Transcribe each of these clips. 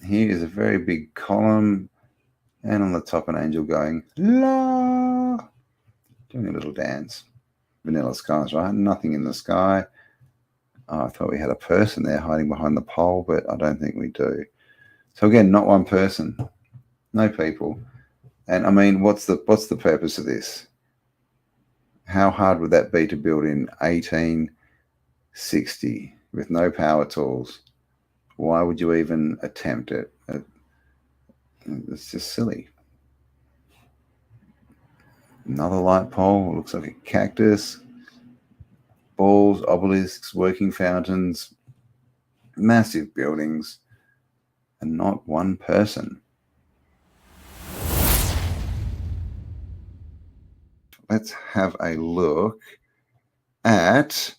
Here is a very big column, and on the top an angel going la, doing a little dance. Vanilla skies, right? Nothing in the sky. Oh, I thought we had a person there hiding behind the pole, but I don't think we do. So again, not one person, no people. And I mean, what's the purpose of this? How hard would that be to build in 1860 with no power tools? Why would you even attempt it? It's just silly. Another light pole, looks like a cactus. Balls, obelisks, working fountains, massive buildings, and not one person. Let's have a look at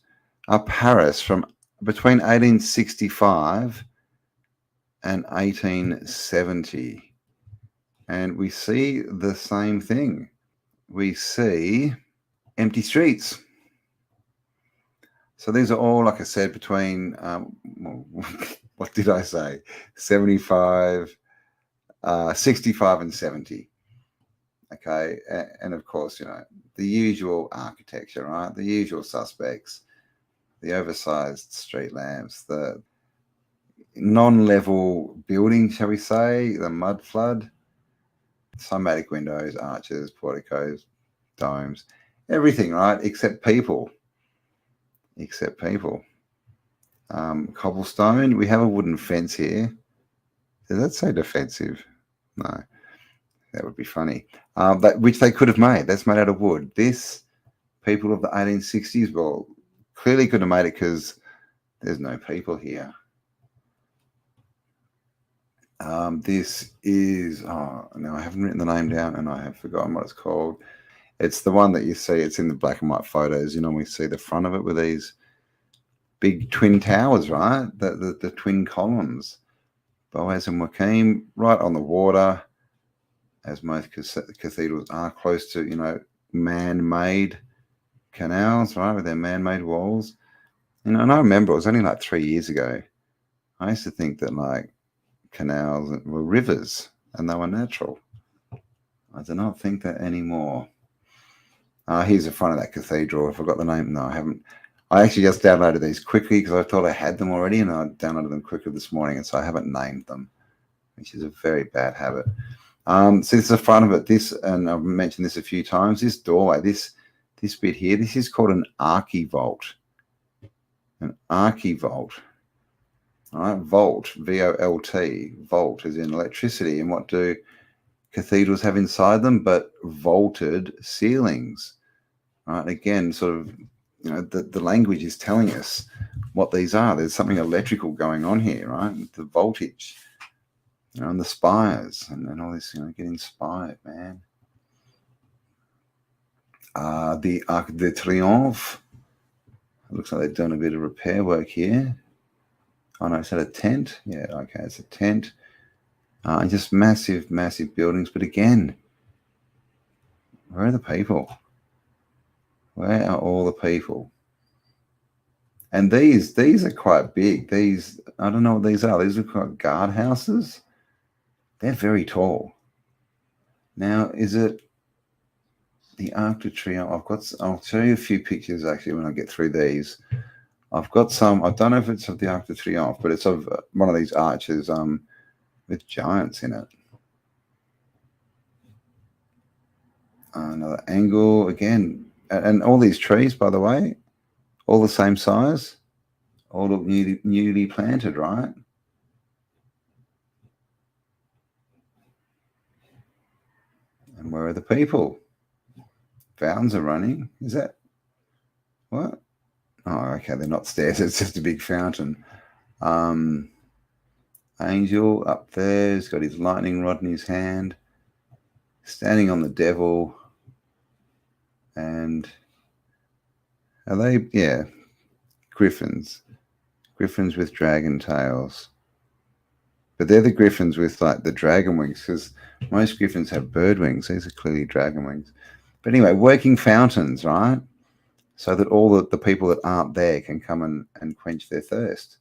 Paris from between 1865 and 1870. And we see the same thing. We see empty streets. So these are all, like I said, between, what did I say? 65 and 70. Okay. And of course, the usual architecture, right? The usual suspects, the oversized street lamps, the non-level building, shall we say, the mud flood, cymatic windows, arches, porticos, domes, everything, right? Except people. Cobblestone. We have a wooden fence here. Does that say defensive? No, that would be funny. Which they could have made. That's made out of wood. This, people of the 1860s, well, clearly could have made it because there's no people here. This is, now I haven't written the name down and I have forgotten what it's called. It's the one that you see, it's in the black and white photos. We see the front of it with these big twin towers, right? The twin columns. Boaz and Joachim, right on the water, as most cathedrals are, close to, man-made canals, right, with their man-made walls. And I remember it was only like 3 years ago. I used to think that like canals were rivers and they were natural. I do not think that anymore. Here's the front of that cathedral. I forgot the name. No, I haven't. I actually just downloaded these quickly because I thought I had them already, and I downloaded them quickly this morning, and so I haven't named them, which is a very bad habit. So this is the front of it. This, and I've mentioned this a few times, this doorway, this bit here, this is called an archivolt. An archivolt. All right, volt, V-O-L-T, volt is in electricity. And what do cathedrals have inside them but vaulted ceilings? Right, again, sort of, the language is telling us what these are. There's something electrical going on here, right? The voltage, and the spires and all this, get inspired, man. The Arc de Triomphe. It looks like they've done a bit of repair work here. Oh no, is that a tent? Yeah, okay, it's a tent. And just massive, massive buildings. But again, where are the people? Where are all the people? And these are quite big. These, I don't know what these are. These are quite guard houses. They're very tall. Now, is it the Arc de Triomphe? I'll show you a few pictures actually when I get through these. I've got some, I don't know if it's of the Arc de Triomphe, but it's of one of these arches with giants in it. Another angle again. And all these trees, by the way, all the same size, all look newly planted, right? And where are the people? Fountains are running. Is that what? Oh, okay, they're not stairs. It's just a big fountain. Angel up there. He's got his lightning rod in his hand, standing on the devil. And are they? Yeah, griffins. Griffins with dragon tails. But they're the griffins with like the dragon wings, because most griffins have bird wings. These are clearly dragon wings. But anyway, working fountains, right? So that all the people that aren't there can come and quench their thirst.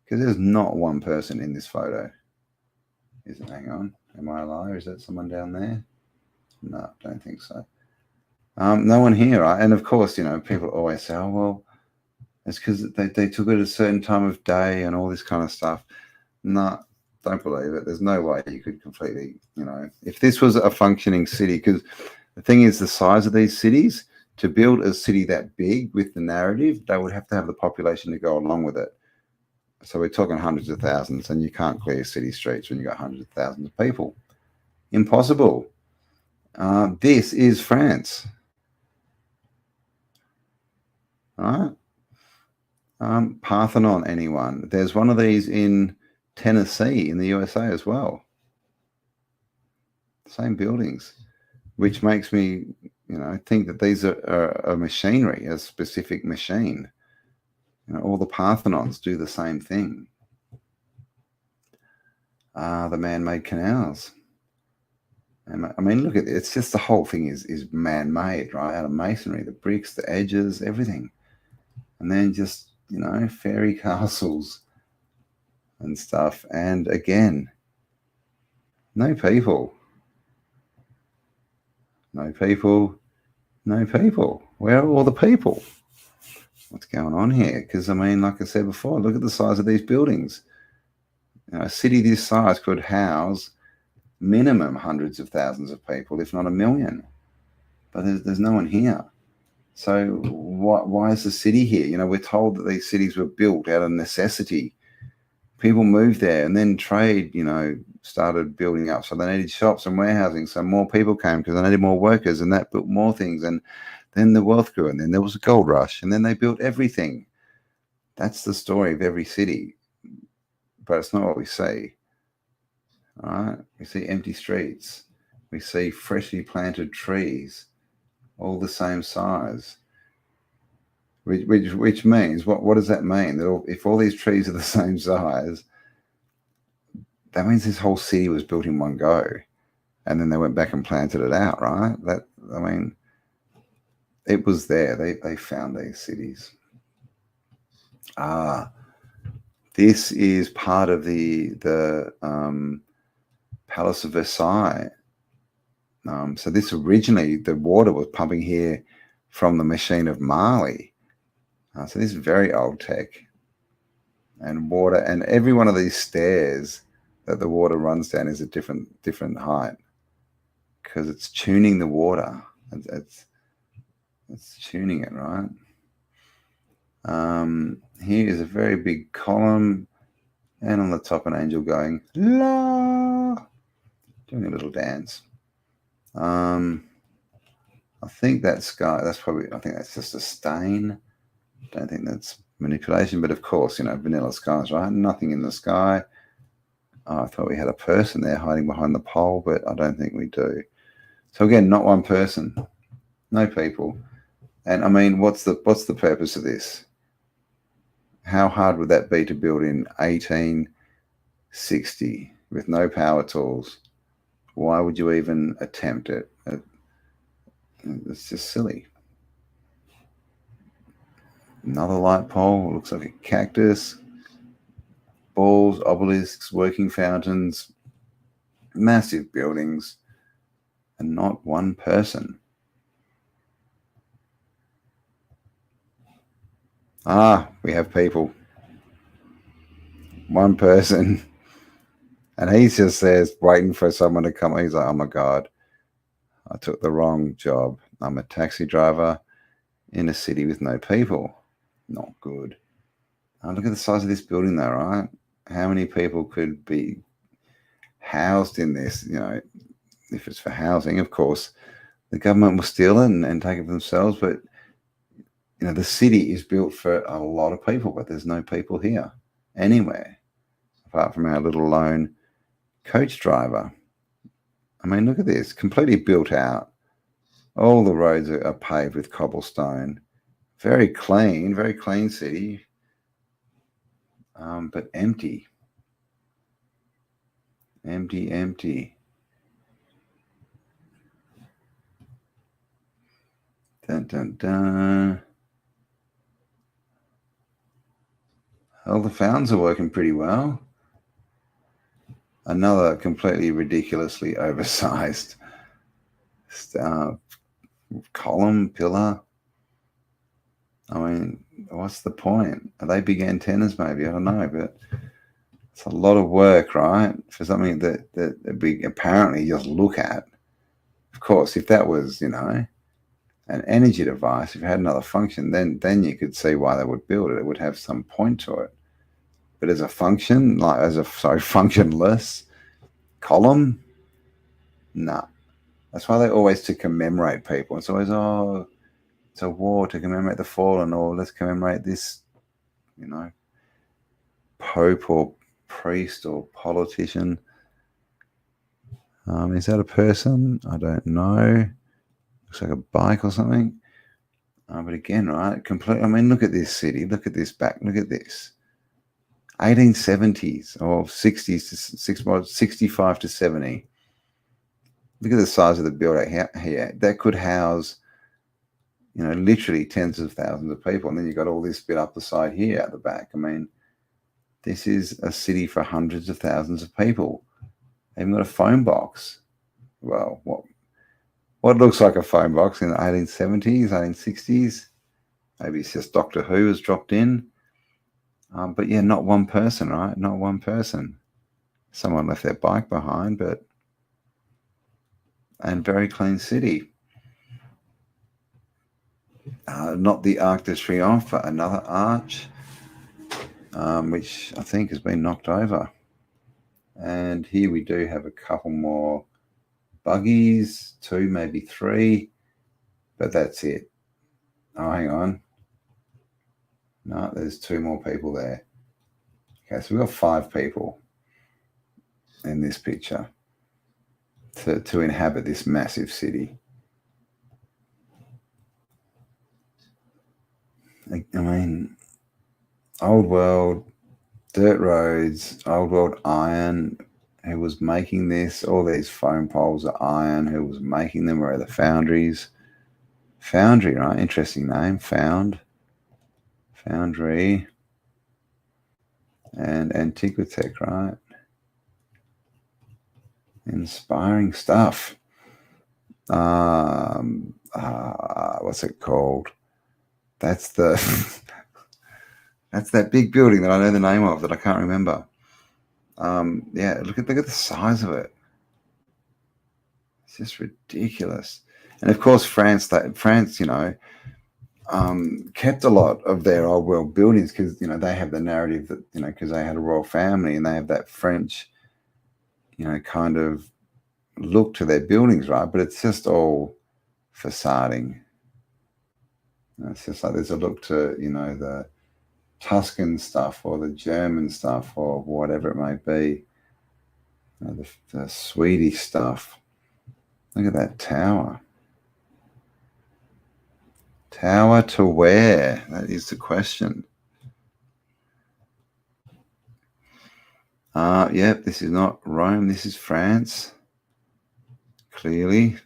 Because there's not one person in this photo. Is it? Hang on. Am I a liar? Is that someone down there? No, don't think so. No one here, right? And of course, people always say, oh, well, it's because they took it at a certain time of day and all this kind of stuff. No, don't believe it. There's no way you could completely, if this was a functioning city, because the thing is the size of these cities, to build a city that big with the narrative, they would have to have the population to go along with it. So we're talking hundreds of thousands, and you can't clear city streets when you've got hundreds of thousands of people. Impossible. This is France. All right. Parthenon, anyone? There's one of these in Tennessee in the USA as well. Same buildings, which makes me, think that these are a machinery, a specific machine. All the Parthenons do the same thing. The man-made canals. I mean, look at it. It's just the whole thing is man-made, right? Out of masonry, the bricks, the edges, everything. And then just, fairy castles and stuff. And again, no people. No people. No people. Where are all the people? What's going on here? Because, I mean, like I said before, look at the size of these buildings. A city this size could house minimum hundreds of thousands of people, if not a million. But there's no one here. So why is the city here? We're told that these cities were built out of necessity. People moved there, and then trade, started building up. So they needed shops and warehousing. So more people came because they needed more workers, and that built more things. And then the wealth grew, and then there was a gold rush, and then they built everything. That's the story of every city. But it's not what we see. All right? We see empty streets. We see freshly planted trees, all the same size. Which means, what does that mean? That if all these trees are the same size, that means this whole city was built in one go, and then they went back and planted it out, right? It was there. They found these cities. This is part of the Palace of Versailles. So this originally, the water was pumping here from the machine of Marley. So this is very old tech. And water, and every one of these stairs that the water runs down is a different height, because it's tuning the water. It's tuning it, right? Here is a very big column, and on the top an angel going la, doing a little dance. I think that sky, I think that's just a stain. Don't think that's manipulation, but of course, vanilla skies, right? Nothing in the sky. I thought we had a person there hiding behind the pole, but I don't think we do. So again, not one person, no people. And I mean, what's the purpose of this? How hard would that be to build in 1860 with no power tools? Why would you even attempt it? It's just silly. Another light pole, looks like a cactus. Balls, obelisks, working fountains, massive buildings, and not one person. We have people. One person. And he's just there waiting for someone to come. He's like, oh my God, I took the wrong job. I'm a taxi driver in a city with no people. Not good. Look at the size of this building though, right? How many people could be housed in this? If it's for housing, of course, the government will steal it and take it for themselves. But, the city is built for a lot of people, but there's no people here anywhere apart from our little lone coach driver. I mean, look at this, completely built out. All the roads are paved with cobblestone. Very clean city, but empty. Empty. Dun, dun, dun. Well, the fountains are working pretty well. Another completely ridiculously oversized column, pillar. I mean, what's the point? Are they big antennas maybe? I don't know, but it's a lot of work, right? For something that we apparently just look at. Of course, if that was, an energy device, if it had another function, then you could see why they would build it. It would have some point to it. But as a function, functionless column, nah. That's why they always to commemorate people. It's always, it's a war to commemorate the fallen, or let's commemorate this, pope or priest or politician. Is that a person? I don't know. Looks like a bike or something. But again, right, complete. I mean, look at this city. Look at this back. Look at this. 1870s or 60s to 65 to 70. Look at the size of the building here. That could house, literally tens of thousands of people. And then you've got all this bit up the side here at the back. I mean, this is a city for hundreds of thousands of people. They even got a phone box. Well, what looks like a phone box in the 1870s, 1860s. Maybe it's just Doctor Who has dropped in. But yeah, not one person, right? Not one person. Someone left their bike behind, and very clean city. Not the Arc de Triomphe, but another arch, which I think has been knocked over. And here we do have a couple more buggies, 2, maybe 3, but that's it. Oh, hang on. No, there's 2 more people there. Okay, so we've got 5 people in this picture to inhabit this massive city. I mean, old world, dirt roads, old world iron. Who was making this? All these phone poles are iron. Who was making them? Where are the foundries? Foundry, right? Interesting name. Foundry. And Antiquitech, right? Inspiring stuff. What's it called? That's that's that big building that I know the name of that I can't remember. Yeah, look at the size of it. It's just ridiculous. And of course, France, kept a lot of their old world buildings because they have the narrative that because they had a royal family and they have that French, kind of look to their buildings, right? But it's just all facading. It's just like there's a look to the Tuscan stuff or the German stuff or whatever it may be. The Swedish stuff. Look at that tower. Tower to where? That is the question. Yep, this is not Rome. This is France. Clearly.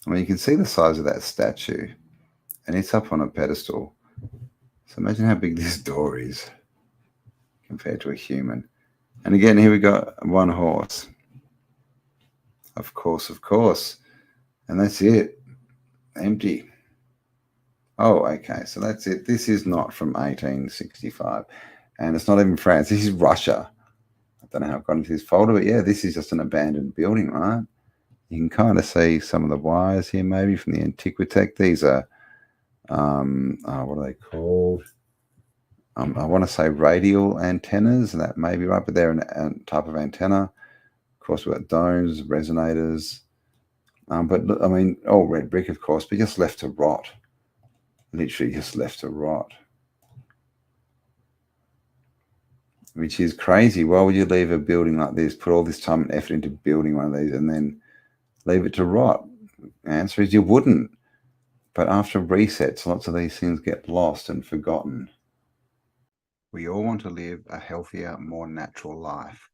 I mean, you can see the size of that statue. And it's up on a pedestal. So imagine how big this door is compared to a human. And again, here we got 1 horse. Of course. And that's it. Empty. Oh, okay. So that's it. This is not from 1865. And it's not even France. This is Russia. I don't know how it got into this folder, but yeah, this is just an abandoned building, right? You can kind of see some of the wires here, maybe from the Antiquitech. These are, what are they called? I want to say radial antennas, and that may be right, but they're a type of antenna. Of course, we've got domes, resonators. But look, I mean, all red brick, of course, but just left to rot. Literally just left to rot. Which is crazy. Why would you leave a building like this, put all this time and effort into building one of these, and then leave it to rot? The answer is you wouldn't. But after resets, lots of these things get lost and forgotten. We all want to live a healthier, more natural life.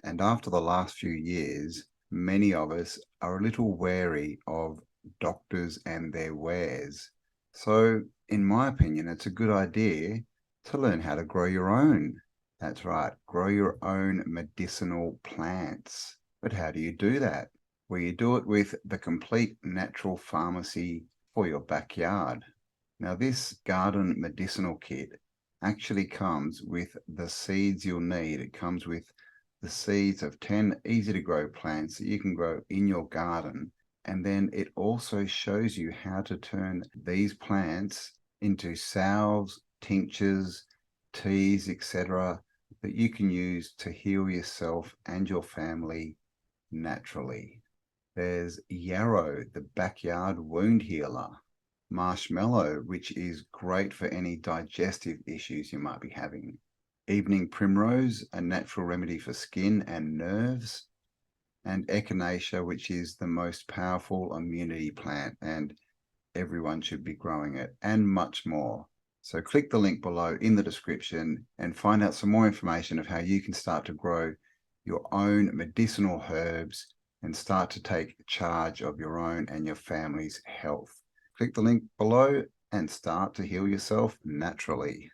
And after the last few years, many of us are a little wary of doctors and their wares. So, in my opinion, it's a good idea to learn how to grow your own. That's right. Grow your own medicinal plants. But how do you do that? Well, you do it with the complete natural pharmacy for your backyard. Now, this garden medicinal kit actually comes with the seeds you'll need. It comes with the seeds of 10 easy to grow plants that you can grow in your garden. And then it also shows you how to turn these plants into salves, tinctures, teas, etc., that you can use to heal yourself and your family naturally. There's yarrow, the backyard wound healer. Marshmallow, which is great for any digestive issues you might be having. Evening primrose, a natural remedy for skin and nerves. And echinacea, which is the most powerful immunity plant, and everyone should be growing it, and much more. So click the link below in the description and find out some more information of how you can start to grow your own medicinal herbs and start to take charge of your own and your family's health. Click the link below and start to heal yourself naturally.